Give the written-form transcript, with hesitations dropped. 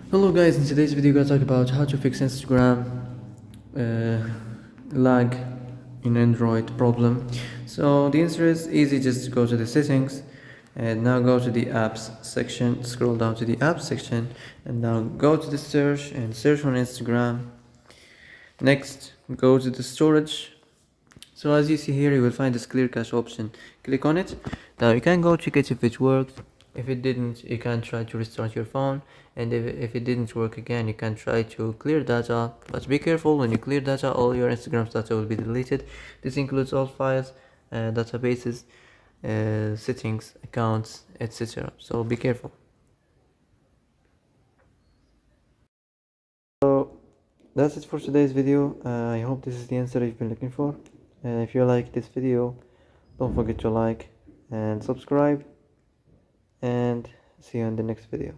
Hello guys, in today's video we're gonna talk about how to fix Instagram lag in Android problem. So the answer is easy, just go to the settings and now go to the apps section, scroll down to the apps section and now go to the search and search on Instagram. Next go to the storage. So as you see here, you will find this clear cache option. Click on it. Now you can go check it if it worked. If it didn't, you can try to restart your phone, and if it didn't work again, you can try to clear data. But be careful, when you clear data, all your Instagram data will be deleted. This includes all files, databases, settings, accounts, etc. So be careful. So that's it for today's video. I hope this is the answer you've been looking for. And if you like this video, don't forget to like and subscribe, and see you in the next video.